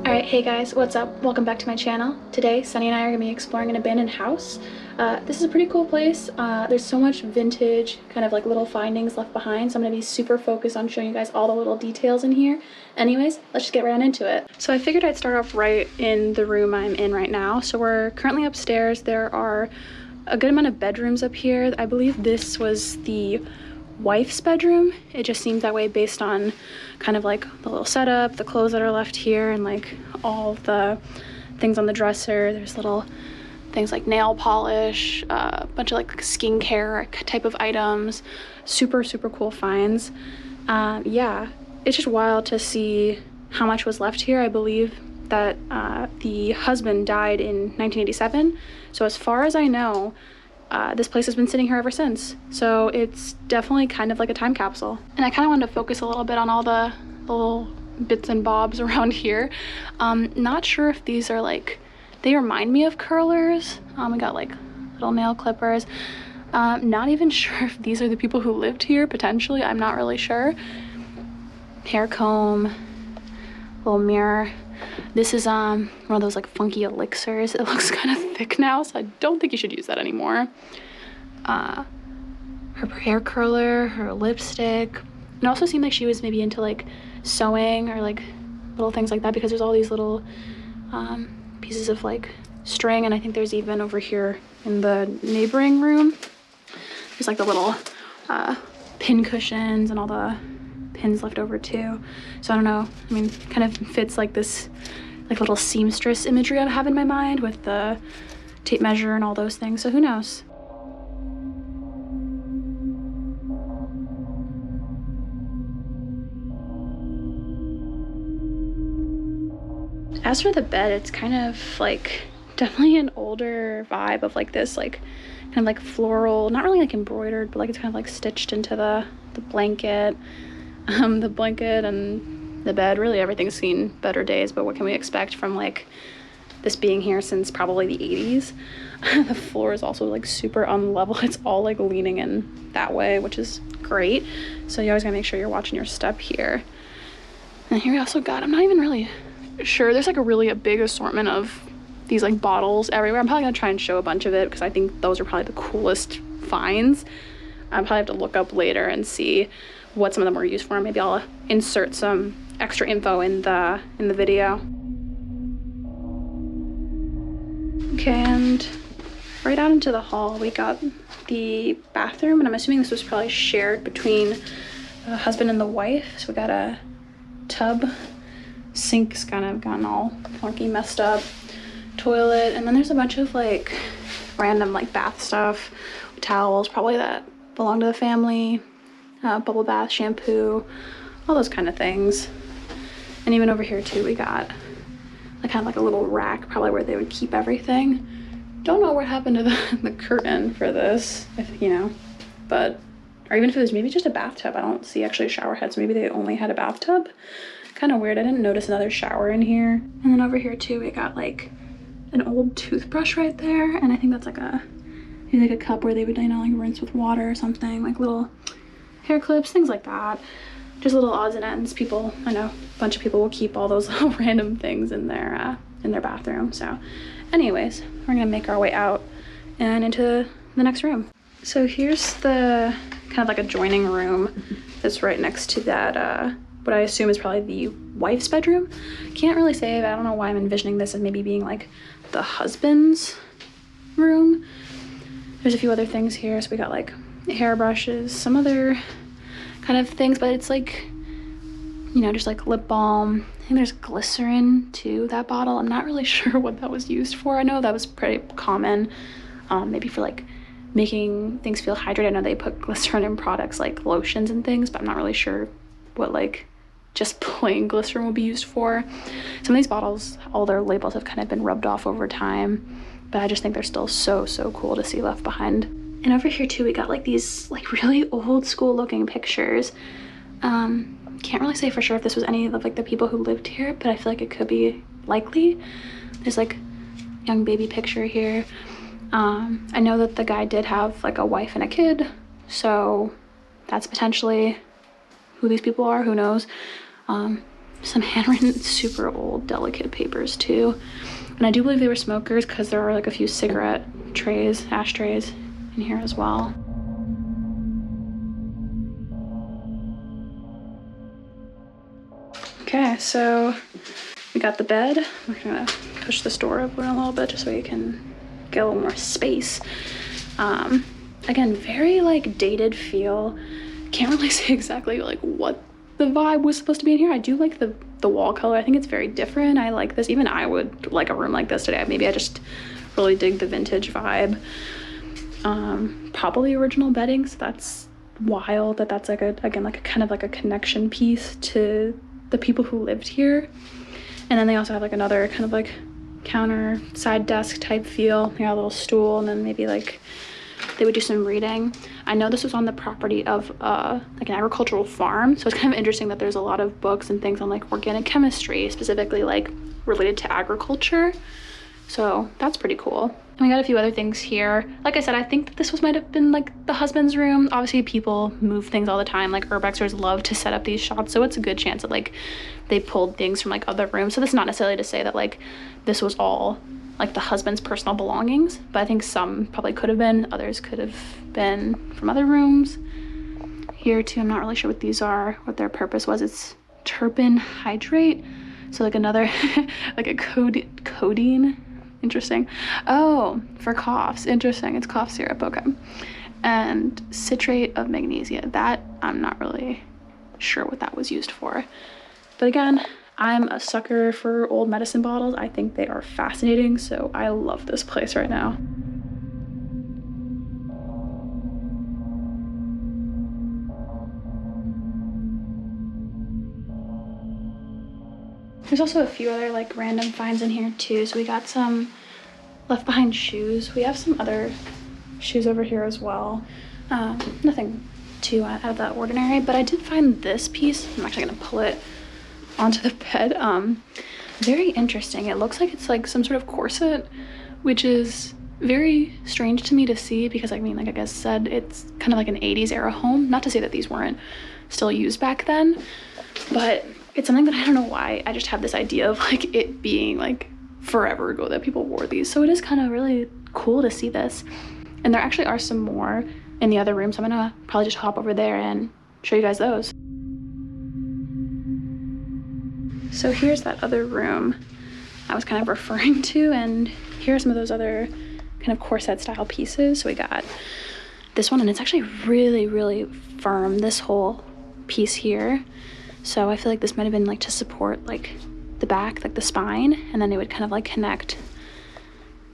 Alright, hey guys, what's up? Welcome back to my channel. Today, Sonny and I are going to be exploring an abandoned house. This is a pretty cool place. There's so much vintage, kind of like little findings left behind, so I'm going to be super focused on showing you guys all the little details in here. Anyways, let's just get right on into it. So I figured I'd start off right in the room I'm in right now. So we're currently upstairs. There are a good amount of bedrooms up here. I believe this was the wife's bedroom. It just seems that way based on kind of like the little setup, the clothes that are left here, and like all the things on the dresser. There's little things like nail polish, a bunch of like skincare type of items, super cool finds. Yeah, it's just wild to see how much was left here. I believe that the husband died in 1987, so as far as I know, this place has been sitting here ever since. So it's definitely kind of like a time capsule. And I kind of wanted to focus a little bit on all the little bits and bobs around here. Not sure if these are like, they remind me of curlers. We got like little nail clippers. Not even sure if these are the people who lived here, potentially. I'm not really sure. Hair comb, little mirror. This is one of those like funky elixirs. It looks kind of thick now, so I don't think you should use that anymore. Her hair curler, her lipstick. It also seemed like she was maybe into like sewing or like little things like that, because there's all these little pieces of like string, and I think there's even over here in the neighboring room, there's like the little pin cushions and all the pins left over too. So I don't know, I mean, kind of fits like this like little seamstress imagery I have in my mind with the tape measure and all those things, so who knows. As for the bed, it's kind of like definitely an older vibe of like this like kind of like floral, not really like embroidered, but like it's kind of like stitched into the blanket. The blanket and the bed, really everything's seen better days, but what can we expect from like this being here since probably the 80s? The floor is also like super unlevel. It's all like leaning in that way, which is great. So you always gotta make sure you're watching your step here. And here we also got, I'm not even really sure, there's like a big assortment of these like bottles everywhere. I'm probably gonna try and show a bunch of it because I think those are probably the coolest finds. I'll probably have to look up later and see what some of them were used for. Maybe I'll insert some extra info in the video. Okay, and right out into the hall we got the bathroom, and I'm assuming this was probably shared between the husband and the wife. So we got a tub, sink's kind of gotten all funky, messed up, toilet, and then there's a bunch of like random like bath stuff, towels probably that belong to the family. Bubble bath, shampoo, all those kind of things. And even over here too, we got like kind of like a little rack, probably where they would keep everything. Don't know what happened to the curtain for this, if you know, but, or even if it was maybe just a bathtub. I don't see actually a shower head, so maybe they only had a bathtub. Kind of weird. I didn't notice another shower in here. And then over here too, we got like an old toothbrush right there, and I think that's like maybe like a cup where they would, you know, like rinse with water or something, like little hair clips, things like that. Just little odds and ends. People, I know a bunch of people will keep all those little random things in their bathroom. So anyways, we're gonna make our way out and into the next room. So here's the kind of like adjoining room that's right next to that what I assume is probably the wife's bedroom. Can't really say, but I don't know why I'm envisioning this as maybe being like the husband's room. There's a few other things here. So we got like hairbrushes, some other kind of things, but it's like, you know, just like lip balm. I think there's glycerin too, that bottle. I'm not really sure what that was used for. I know that was pretty common, maybe for like making things feel hydrated. I know they put glycerin in products like lotions and things, but I'm not really sure what like just plain glycerin would be used for. Some of these bottles, all their labels have kind of been rubbed off over time, but I just think they're still so cool to see left behind. And over here too, we got like these like really old school looking pictures. Can't really say for sure if this was any of like the people who lived here, but I feel like it could be likely. There's like young baby picture here. I know that the guy did have like a wife and a kid, so that's potentially who these people are, who knows. Some handwritten, super old, delicate papers too. And I do believe they were smokers because there are like a few cigarette trays, ashtrays in here as well. Okay, so we got the bed. We're gonna push this door open a little bit just so we can get a little more space. Again, very like dated feel. Can't really say exactly like what the vibe was supposed to be in here. I do like the wall color. I think it's very different. I like this. Even I would like a room like this today. Maybe I just really dig the vintage vibe. Probably original bedding, so that's wild that that's like a, again, like a kind of like a connection piece to the people who lived here. And then they also have like another kind of like counter side desk type feel. They got a little stool, and then maybe like they would do some reading. I know this was on the property of like an agricultural farm, so it's kind of interesting that there's a lot of books and things on like organic chemistry, specifically like related to agriculture. So that's pretty cool. And we got a few other things here. Like I said, I think that this might have been like the husband's room. Obviously people move things all the time. Like urbexers love to set up these shots, so it's a good chance that like they pulled things from like other rooms. So that's not necessarily to say that like this was all like the husband's personal belongings, but I think some probably could have been, others could have been from other rooms. Here too, I'm not really sure what these are, what their purpose was. It's terpene hydrate, so like another like a codeine. Interesting. Oh, for coughs. Interesting. It's cough syrup. Okay. And citrate of magnesia. That I'm not really sure what that was used for. But again, I'm a sucker for old medicine bottles. I think they are fascinating, so I love this place right now. There's also a few other like random finds in here too. So we got some left behind shoes. We have some other shoes over here as well. Nothing too out of the ordinary, but I did find this piece. I'm actually gonna pull it onto the bed. Very interesting. It looks like it's like some sort of corset, which is very strange to me to see because I mean, like I guess said, it's kind of like an 80s era home. Not to say that these weren't still used back then, but it's something that I don't know why. I just have this idea of like it being like forever ago that people wore these. So it is kind of really cool to see this. And there actually are some more in the other room. So I'm gonna probably just hop over there and show you guys those. So here's that other room I was kind of referring to, and here are some of those other kind of corset style pieces. So we got this one, and it's actually really, really firm, this whole piece here. So I feel like this might have been like to support like the back, like the spine, and then they would kind of like connect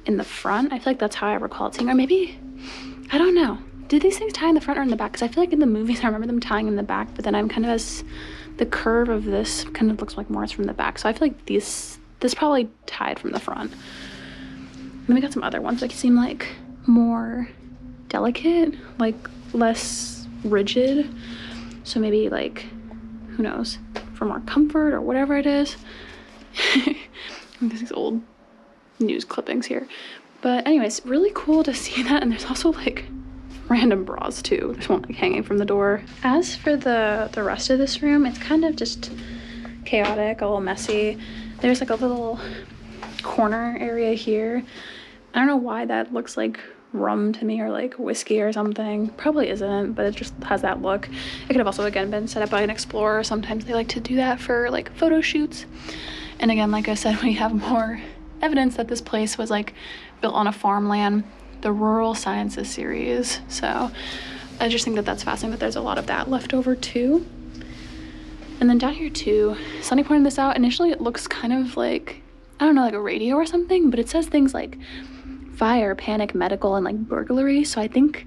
in the front. I feel like that's how I recall it seeing, or maybe, I don't know. Did these things tie in the front or in the back? Because I feel like in the movies I remember them tying in the back, but then I'm kind of as the curve of this kind of looks like more is from the back. So I feel like this probably tied from the front. And then we got some other ones like seem like more delicate, like less rigid. So maybe like, who knows, for more comfort or whatever it is. There's these old news clippings here. But anyways, really cool to see that. And there's also like random bras too. There's one like hanging from the door. As for the rest of this room, it's kind of just chaotic, a little messy. There's like a little corner area here. I don't know why that looks like rum to me or like whiskey or something. Probably isn't, but it just has that look. It could have also again been set up by an explorer. Sometimes they like to do that for like photo shoots. And again, like I said, we have more evidence that this place was like built on a farmland, the Rural Sciences series. So I just think that that's fascinating that there's a lot of that left over too. And then down here too, Sonny pointed this out. Initially it looks kind of like, I don't know, like a radio or something, but it says things like fire, panic, medical, and like burglary. So I think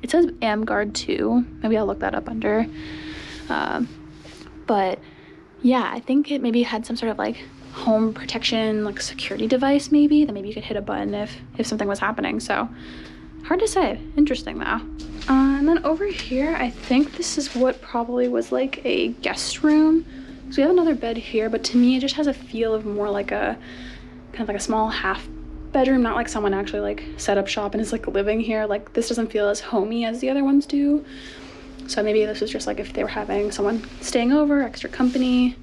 it says AmGuard too. Maybe I'll look that up under. But yeah, I think it maybe had some sort of like home protection, like security device maybe, that maybe you could hit a button if something was happening. So hard to say. Interesting though. And then over here, I think this is what probably was like a guest room. So we have another bed here, but to me it just has a feel of more like a kind of like a small half bedroom, not like someone actually like set up shop and is like living here. Like this doesn't feel as homey as the other ones do. So maybe this was just like if they were having someone staying over, extra company.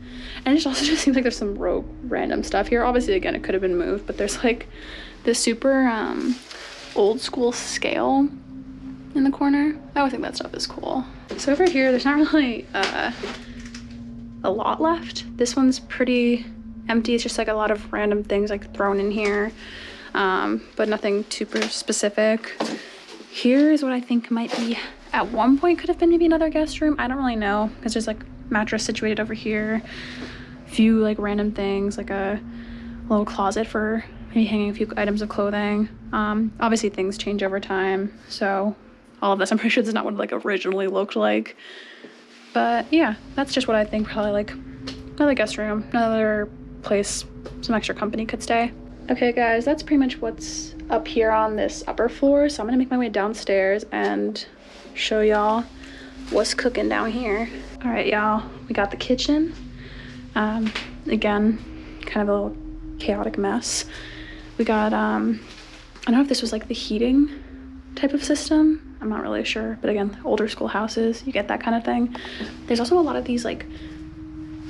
And it also just seems like there's some rogue random stuff here. Obviously, again, it could have been moved, but there's like this super old school scale in the corner. I always think that stuff is cool. So over here, there's not really a lot left. This one's pretty empty. It's just like a lot of random things like thrown in here, but nothing super specific. Here's what I think might be, at one point could have been maybe another guest room. I don't really know, because there's like mattress situated over here, a few like random things, like a little closet for maybe hanging a few items of clothing. Obviously things change over time, so all of this, I'm pretty sure this is not what it like originally looked like. But yeah, that's just what I think, probably like another guest room, another place some extra company could stay. Okay guys, that's pretty much what's up here on this upper floor. So I'm gonna make my way downstairs and show y'all what's cooking down here. All right, y'all, we got the kitchen. Again, kind of a little chaotic mess. We got, I don't know if this was like the heating type of system. I'm not really sure, but again, older school houses, you get that kind of thing. There's also a lot of these like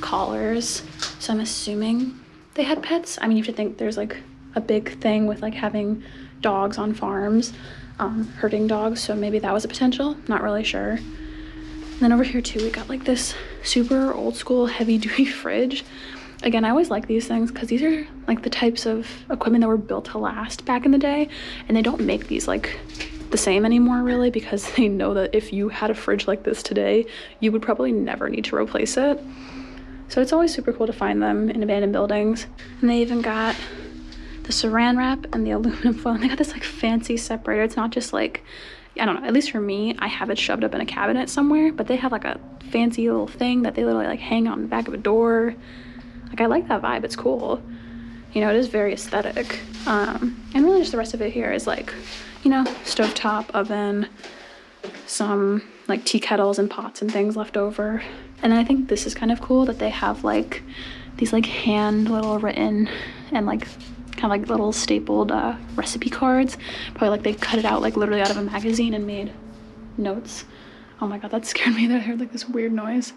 collars, so I'm assuming they had pets. I mean, you have to think there's like a big thing with like having dogs on farms, herding dogs, so maybe that was a potential, not really sure. And then over here too, we got like this super old school heavy duty fridge. Again, I always like these things because these are like the types of equipment that were built to last back in the day, and they don't make these like the same anymore really, because they know that if you had a fridge like this today, you would probably never need to replace it. So it's always super cool to find them in abandoned buildings. And they even got the saran wrap and the aluminum foil, and they got this like fancy separator. It's not just like, I don't know, at least for me, I have it shoved up in a cabinet somewhere, but they have like a fancy little thing that they literally like hang on the back of a door. Like I like that vibe, it's cool. You know, it is very aesthetic. And really just the rest of it here is like, you know, stovetop, oven, some like tea kettles and pots and things left over. And then I think this is kind of cool that they have like these like hand little written and like kind of like little stapled recipe cards. Probably like they cut it out like literally out of a magazine and made notes. Oh my god, that scared me that I heard like this weird noise.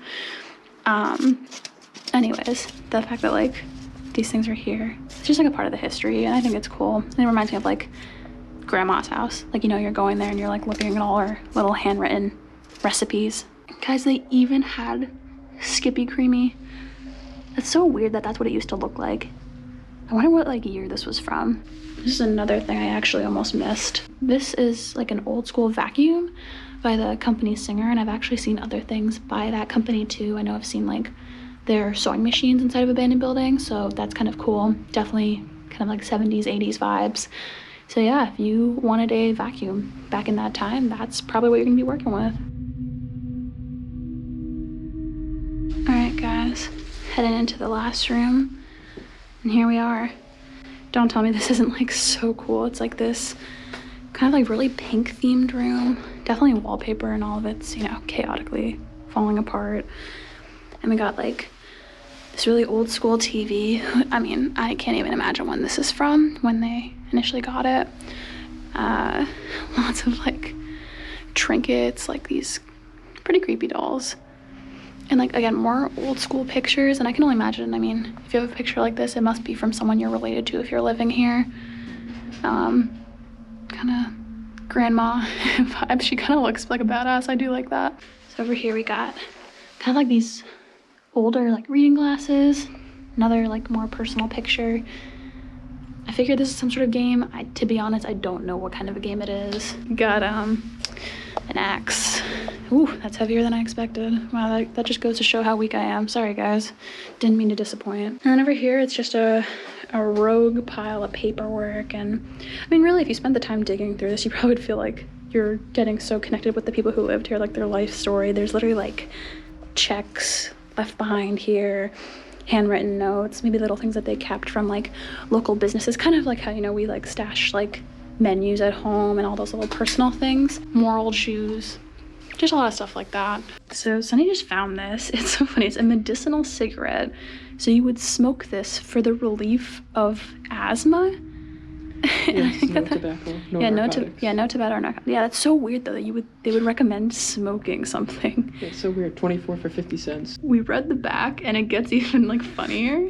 Anyways, the fact that like these things are here, it's just like a part of the history, and I think it's cool. And it reminds me of like grandma's house. Like, you know, you're going there and you're like looking at all her little handwritten recipes. Guys, they even had Skippy Creamy. It's so weird that that's what it used to look like. I wonder what like year this was from. This is another thing I actually almost missed. This is like an old school vacuum by the company Singer, and I've actually seen other things by that company too. I know I've seen like their sewing machines inside of abandoned buildings, so that's kind of cool. Definitely kind of like 70s, 80s vibes. So yeah, if you wanted a vacuum back in that time, that's probably what you're gonna be working with. All right, guys, heading into the last room, and here we are. Don't tell me this isn't like so cool. It's like this kind of like really pink themed room. Definitely wallpaper and all of it's, you know, chaotically falling apart. And we got like this really old school TV. I mean, I can't even imagine when this is from, when they initially got it. Lots of like trinkets, like these pretty creepy dolls. And like, again, more old school pictures. And I can only imagine, I mean, if you have a picture like this, it must be from someone you're related to if you're living here. Kind of grandma vibes. She kind of looks like a badass. I do like that. So over here we got kind of like these older like reading glasses, another like more personal picture. I figured this is some sort of game. To be honest, I don't know what kind of a game it is. Got an axe. Ooh, that's heavier than I expected. Wow, that just goes to show how weak I am. Sorry guys, didn't mean to disappoint. And then over here it's just a rogue pile of paperwork. And I mean, really, if you spent the time digging through this, you probably would feel like you're getting so connected with the people who lived here, like their life story. There's literally like checks left behind here, handwritten notes, maybe little things that they kept from like local businesses, kind of like how, you know, we like stash like menus at home and all those little personal things. More old shoes, just a lot of stuff like that. So Sonny just found this. It's so funny. It's a medicinal cigarette. So you would smoke this for the relief of asthma. Yes, no tobacco, no narcotics. No tobacco or narcotics. Yeah, that's so weird though that they would recommend smoking something. Yeah, it's so weird. 24 for 50 cents. We read the back and it gets even like funnier.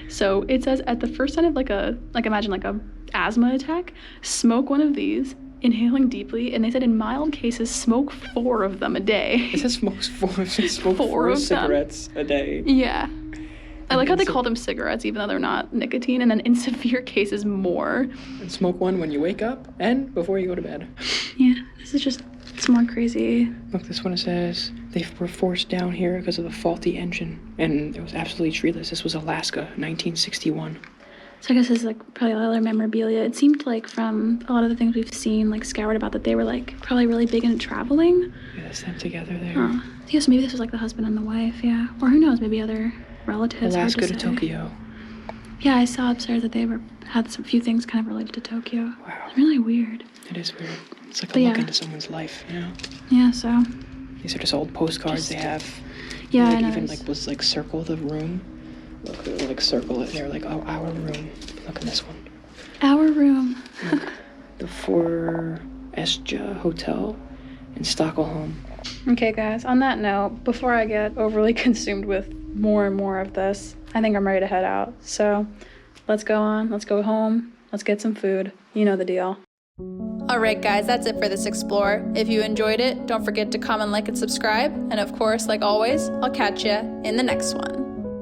So it says at the first sign of imagine like a asthma attack, smoke one of these, inhaling deeply, and they said in mild cases smoke 4 of them a day. It says smoke four cigarettes a day. Yeah. I like how they call them cigarettes even though they're not nicotine, and then in severe cases more. And smoke one when you wake up and before you go to bed. Yeah, it's more crazy. Look, this one says they were forced down here because of a faulty engine, and it was absolutely treeless. This was Alaska, 1961. So I guess this is like probably a lot of other memorabilia. It seemed like from a lot of the things we've seen, like scoured about, that they were like probably really big into traveling. Yeah, that's them together there. Oh. Yeah, so maybe this was like the husband and the wife, yeah. Or who knows, maybe other relatives. Alaska to Tokyo. Yeah, I saw upstairs that they had a few things kind of related to Tokyo. Wow. It's really weird. It is weird. It's like a look into someone's life, you know? Yeah, so. These are just old postcards they have. Yeah, like, I know. Even was like circle the room. Look, they like circle it. They're like, oh, our room. Look at this one. Our room. Look, the 4 Esja Hotel in Stockholm. Okay, guys, on that note, before I get overly consumed with more and more of this, I think I'm ready to head out. So let's go home, let's get some food. You know the deal. Alright guys, that's it for this explore. If you enjoyed it, don't forget to comment, like, and subscribe. And of course, like always, I'll catch ya in the next one.